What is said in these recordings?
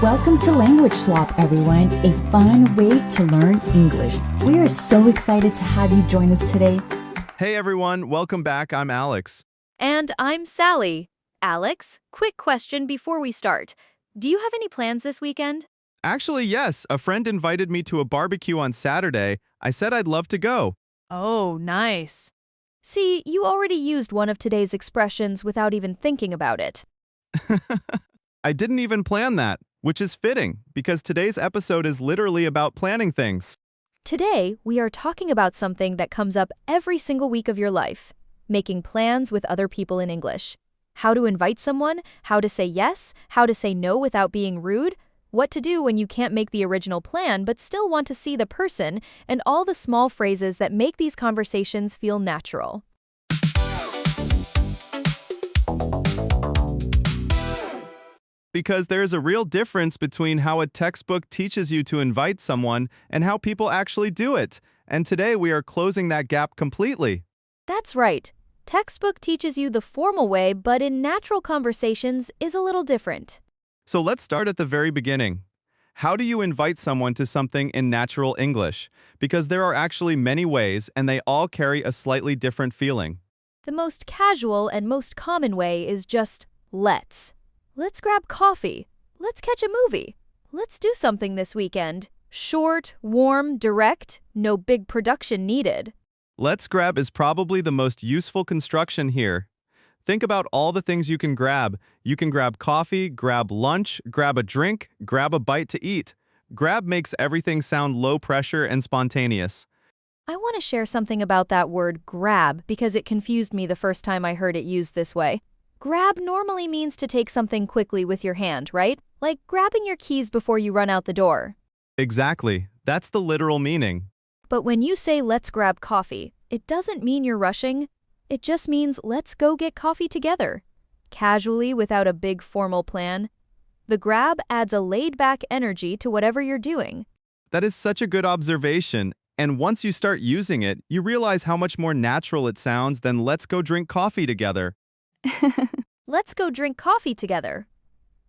Welcome to Language Swap, everyone, a fun way to learn English. We are so excited to have you join us today. Hey everyone, welcome back. I'm Alex. And I'm Sally. Alex, quick question before we start. Do you have any plans this weekend? Actually, yes, a friend invited me to a barbecue on Saturday. I said I'd love to go. Oh, nice. See, you already used one of today's expressions without even thinking about it. I didn't even plan that, which is fitting because today's episode is literally about planning things. Today, we are talking about something that comes up every single week of your life: making plans with other people in English. How to invite someone, how to say yes, how to say no without being rude, what to do when you can't make the original plan but still want to see the person, and all the small phrases that make these conversations feel natural. Because there's a real difference between how a textbook teaches you to invite someone and how people actually do it. And today we are closing that gap completely. That's right. Textbook teaches you the formal way, but in natural conversations is a little different. So let's start at the very beginning. How do you invite someone to something in natural English? Because there are actually many ways and they all carry a slightly different feeling. The most casual and most common way is just let's. Let's grab coffee. Let's catch a movie. Let's do something this weekend. Short, warm, direct, no big production needed. Let's grab is probably the most useful construction here. Think about all the things you can grab. You can grab coffee, grab lunch, grab a drink, grab a bite to eat. Grab makes everything sound low pressure and spontaneous. I want to share something about that word grab because it confused me the first time I heard it used this way. Grab normally means to take something quickly with your hand, right? Like grabbing your keys before you run out the door. Exactly. That's the literal meaning. But when you say let's grab coffee, it doesn't mean you're rushing. It just means let's go get coffee together. Casually, without a big formal plan. The grab adds a laid-back energy to whatever you're doing. That is such a good observation. And once you start using it, you realize how much more natural it sounds than let's go drink coffee together. Let's go drink coffee together.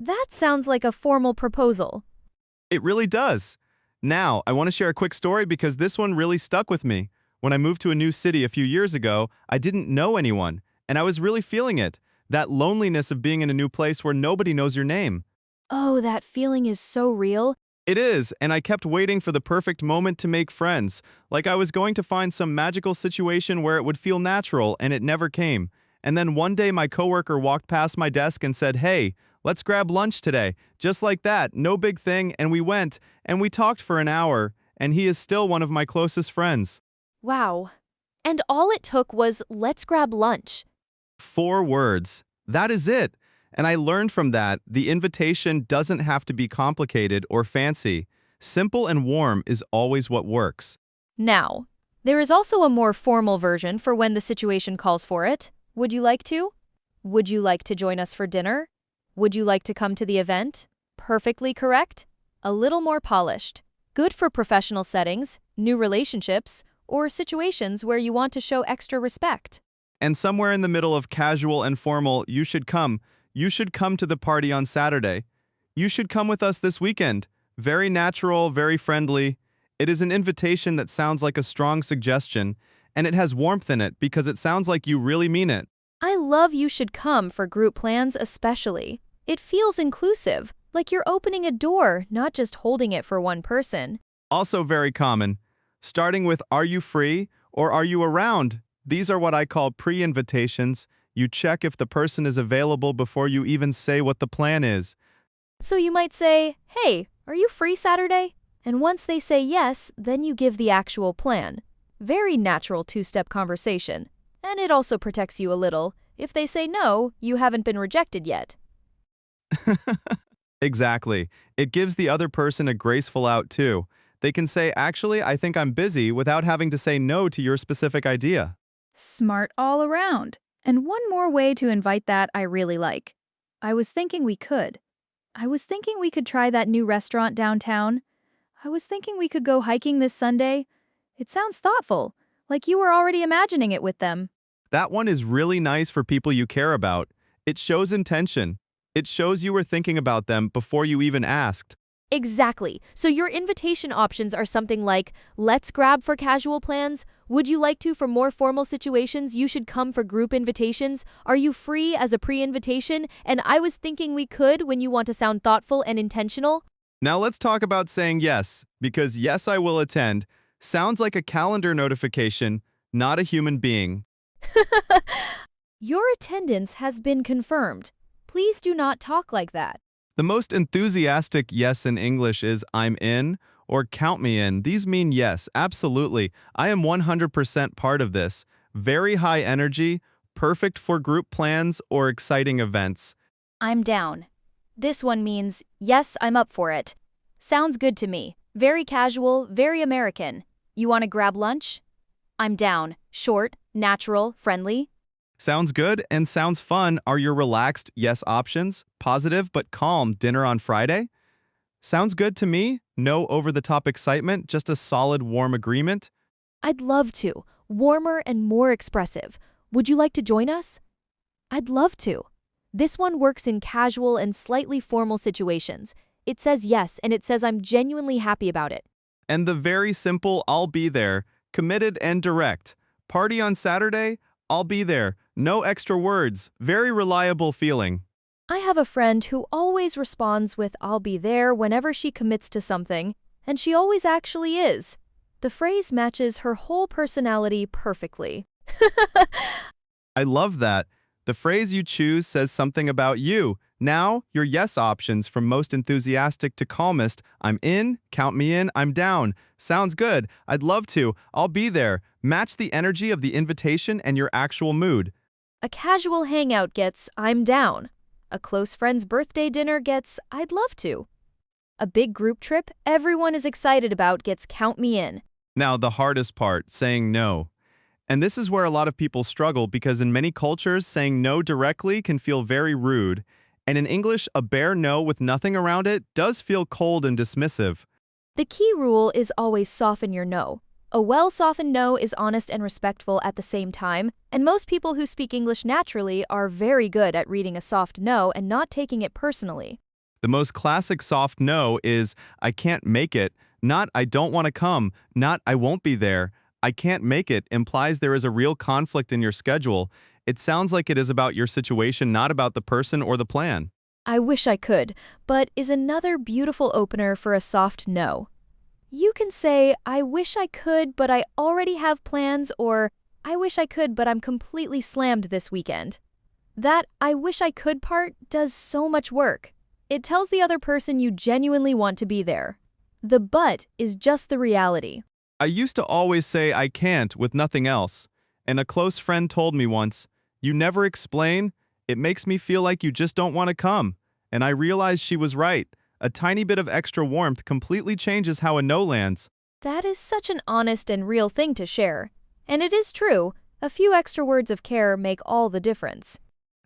That sounds like a formal proposal. It really does. Now, I want to share a quick story because this one really stuck with me. When I moved to a new city a few years ago, I didn't know anyone, and I was really feeling it. That loneliness of being in a new place where nobody knows your name. Oh, that feeling is so real. It is, and I kept waiting for the perfect moment to make friends, like I was going to find some magical situation where it would feel natural, and it never came. And then one day my coworker walked past my desk and said, "Hey, let's grab lunch today." Just like that, no big thing, and we went, and we talked for an hour, and he is still one of my closest friends. Wow. And all it took was let's grab lunch. 4 words. That is it. And I learned from that, the invitation doesn't have to be complicated or fancy. Simple and warm is always what works. Now, there is also a more formal version for when the situation calls for it. Would you like to? Would you like to join us for dinner? Would you like to come to the event? Perfectly correct. A little more polished. Good for professional settings, new relationships, or situations where you want to show extra respect. And somewhere in the middle of casual and formal, you should come. You should come to the party on Saturday. You should come with us this weekend. Very natural, very friendly. It is an invitation that sounds like a strong suggestion, and it has warmth in it because it sounds like you really mean it. I love you should come for group plans especially. It feels inclusive, like you're opening a door, not just holding it for one person. Also very common. Starting with "Are you free?" or "Are you around?" These are what I call pre-invitations. You check if the person is available before you even say what the plan is. So you might say, "Hey, are you free Saturday?" And once they say yes, then you give the actual plan. Very natural two-step conversation. And it also protects you a little. If they say no, you haven't been rejected yet. Exactly. It gives the other person a graceful out too. They can say, "Actually, I think I'm busy," without having to say no to your specific idea. Smart all around. And one more way to invite that I really like. I was thinking we could. I was thinking we could try that new restaurant downtown. I was thinking we could go hiking this Sunday. It sounds thoughtful, like you were already imagining it with them. That one is really nice for people you care about. It shows intention. It shows you were thinking about them before you even asked. Exactly. So your invitation options are something like, let's grab for casual plans. Would you like to for more formal situations? You should come for group invitations. Are you free as a pre-invitation? And I was thinking we could when you want to sound thoughtful and intentional. Now let's talk about saying yes, because yes, I will attend sounds like a calendar notification, not a human being. Your attendance has been confirmed. Please do not talk like that. The most enthusiastic yes in English is I'm in or count me in. These mean yes, absolutely. I am 100% part of this. Very high energy, perfect for group plans or exciting events. I'm down. This one means, yes, I'm up for it. Sounds good to me. Very casual, very American. You want to grab lunch? I'm down. Short, natural, friendly. Sounds good and sounds fun are your relaxed yes options. Positive but calm dinner on Friday? Sounds good to me. No over-the-top excitement, just a solid, warm agreement. I'd love to. Warmer and more expressive. Would you like to join us? I'd love to. This one works in casual and slightly formal situations. It says yes, and it says I'm genuinely happy about it. And the very simple I'll be there, committed and direct. Party on Saturday? I'll be there. No extra words. Very reliable feeling. I have a friend who always responds with I'll be there whenever she commits to something, and she always actually is. The phrase matches her whole personality perfectly. I love that. The phrase you choose says something about you. Now, your yes options from most enthusiastic to calmest. I'm in, count me in, I'm down. Sounds good. I'd love to. I'll be there. Match the energy of the invitation and your actual mood. A casual hangout gets I'm down. A close friend's birthday dinner gets I'd love to. A big group trip everyone is excited about gets count me in. Now, the hardest part, saying no. And this is where a lot of people struggle because in many cultures, saying no directly can feel very rude. And in English, a bare no with nothing around it does feel cold and dismissive. The key rule is always soften your no. A well-softened no is honest and respectful at the same time, and most people who speak English naturally are very good at reading a soft no and not taking it personally. The most classic soft no is, I can't make it, not I don't want to come, not I won't be there. I can't make it implies there is a real conflict in your schedule. It sounds like it is about your situation, not about the person or the plan. I wish I could, but is another beautiful opener for a soft no. You can say, I wish I could, but I already have plans, or I wish I could, but I'm completely slammed this weekend. That I wish I could part does so much work. It tells the other person you genuinely want to be there. The but is just the reality. I used to always say I can't with nothing else. And a close friend told me once, you never explain, it makes me feel like you just don't want to come. And I realized she was right. A tiny bit of extra warmth completely changes how a no lands. That is such an honest and real thing to share. And it is true, a few extra words of care make all the difference.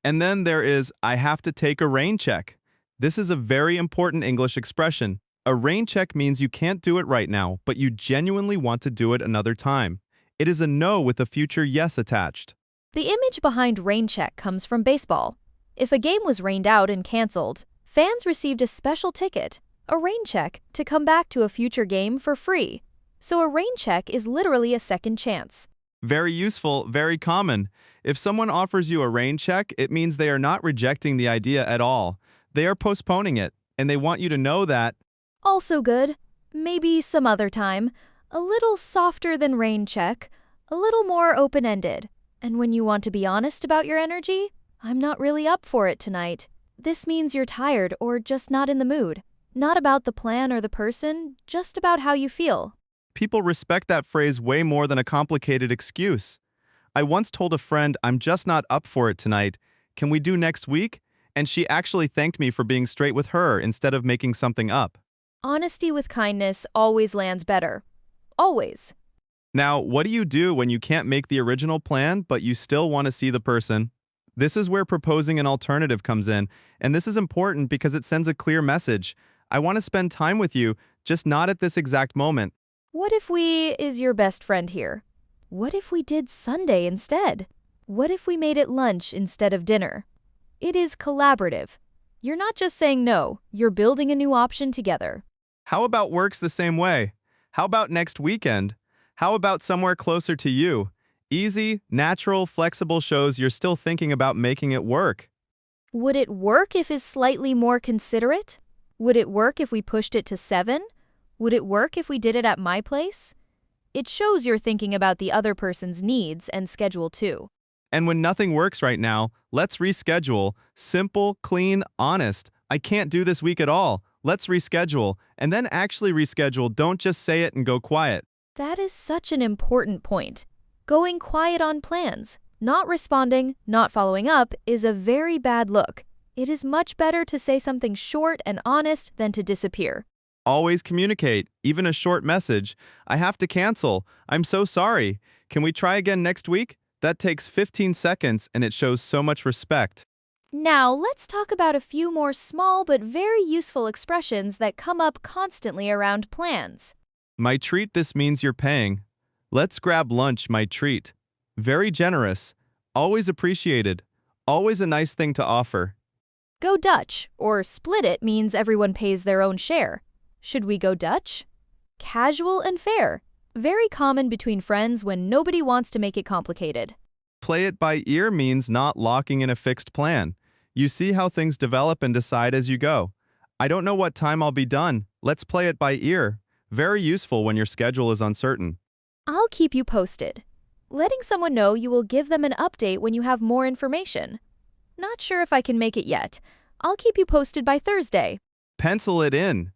And then there is, I have to take a rain check. This is a very important English expression. A rain check means you can't do it right now, but you genuinely want to do it another time. It is a no with a future yes attached. The image behind rain check comes from baseball. If a game was rained out and canceled, fans received a special ticket, a rain check, to come back to a future game for free. So a rain check is literally a second chance. Very useful, very common. If someone offers you a rain check, it means they are not rejecting the idea at all. They are postponing it, and they want you to know that. Also good. Maybe some other time. A little softer than rain check. A little more open-ended. And when you want to be honest about your energy, I'm not really up for it tonight. This means you're tired or just not in the mood. Not about the plan or the person, just about how you feel. People respect that phrase way more than a complicated excuse. I once told a friend, I'm just not up for it tonight. Can we do next week? And she actually thanked me for being straight with her instead of making something up. Honesty with kindness always lands better. Always. Now, what do you do when you can't make the original plan, but you still want to see the person? This is where proposing an alternative comes in, and this is important because it sends a clear message. I want to spend time with you, just not at this exact moment. What if we is your best friend here? What if we did Sunday instead? What if we made it lunch instead of dinner? It is collaborative. You're not just saying no, you're building a new option together. How about works the same way? How about next weekend? How about somewhere closer to you? Easy, natural, flexible shows you're still thinking about making it work. Would it work if it's slightly more considerate? Would it work if we pushed it to 7? Would it work if we did it at my place? It shows you're thinking about the other person's needs and schedule too. And when nothing works right now, let's reschedule. Simple, clean, honest. I can't do this week at all. Let's reschedule. And then actually reschedule. Don't just say it and go quiet. That is such an important point. Going quiet on plans, not responding, not following up, is a very bad look. It is much better to say something short and honest than to disappear. Always communicate, even a short message. I have to cancel. I'm so sorry. Can we try again next week? That takes 15 seconds and it shows so much respect. Now, let's talk about a few more small but very useful expressions that come up constantly around plans. My treat, this means you're paying. Let's grab lunch, my treat. Very generous. Always appreciated. Always a nice thing to offer. Go Dutch, or split it, means everyone pays their own share. Should we go Dutch? Casual and fair. Very common between friends when nobody wants to make it complicated. Play it by ear means not locking in a fixed plan. You see how things develop and decide as you go. I don't know what time I'll be done. Let's play it by ear. Very useful when your schedule is uncertain. I'll keep you posted. Letting someone know you will give them an update when you have more information. Not sure if I can make it yet. I'll keep you posted by Thursday. Pencil it in.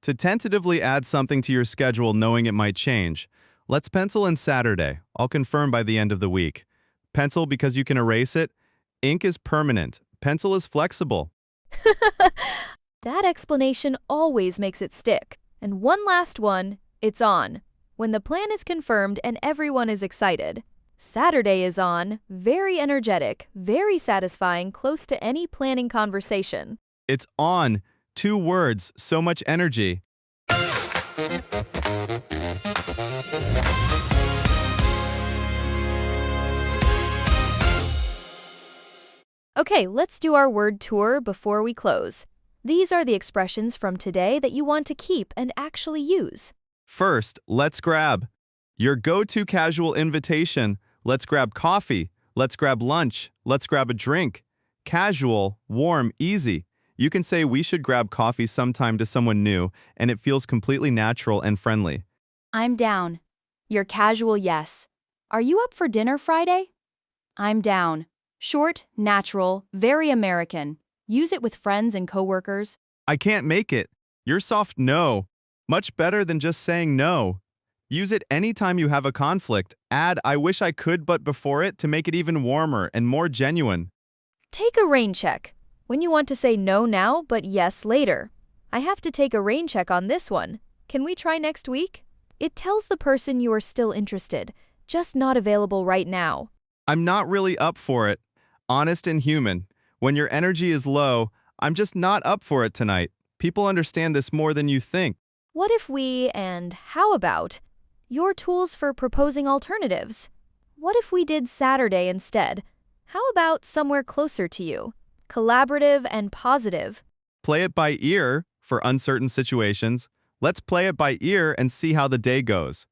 To tentatively add something to your schedule knowing it might change, let's pencil in Saturday. I'll confirm by the end of the week. Pencil because you can erase it. Ink is permanent. Pencil is flexible. That explanation always makes it stick. And one last one, it's on. When the plan is confirmed and everyone is excited. Saturday is on, very energetic, very satisfying, close to any planning conversation. It's on. 2 words, so much energy. Okay, let's do our word tour before we close. These are the expressions from today that you want to keep and actually use. First, let's grab. Your go-to casual invitation. Let's grab coffee. Let's grab lunch. Let's grab a drink. Casual, warm, easy. You can say we should grab coffee sometime to someone new, and it feels completely natural and friendly. I'm down. Your casual yes. Are you up for dinner Friday? I'm down. Short, natural, very American. Use it with friends and coworkers. I can't make it. Your soft no. Much better than just saying no. Use it anytime you have a conflict. Add I wish I could but before it to make it even warmer and more genuine. Take a rain check. When you want to say no now but yes later. I have to take a rain check on this one. Can we try next week? It tells the person you are still interested, just not available right now. I'm not really up for it. Honest and human. When your energy is low, I'm just not up for it tonight. People understand this more than you think. What if we, and how about, your tools for proposing alternatives? What if we did Saturday instead? How about somewhere closer to you? Collaborative and positive. Play it by ear for uncertain situations. Let's play it by ear and see how the day goes.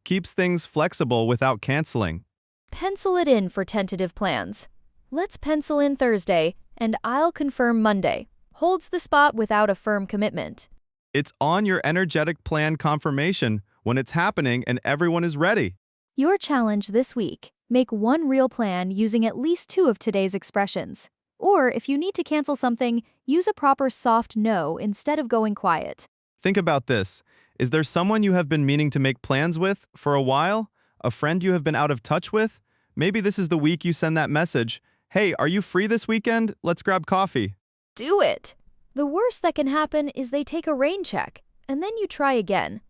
Keeps things flexible without canceling. Pencil it in for tentative plans. Let's pencil in Thursday, and I'll confirm Monday. Holds the spot without a firm commitment. It's on your energetic plan confirmation when it's happening and everyone is ready. Your challenge this week. Make one real plan using at least 2 of today's expressions. Or if you need to cancel something, use a proper soft no instead of going quiet. Think about this. Is there someone you have been meaning to make plans with for a while? A friend you have been out of touch with? Maybe this is the week you send that message. Hey, are you free this weekend? Let's grab coffee. Do it! The worst that can happen is they take a rain check, and then you try again.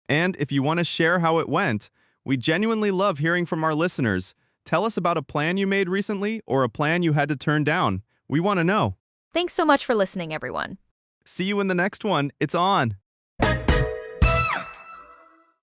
And if you want to share how it went, we genuinely love hearing from our listeners. Tell us about a plan you made recently or a plan you had to turn down. We want to know. Thanks so much for listening, everyone. See you in the next one. It's on.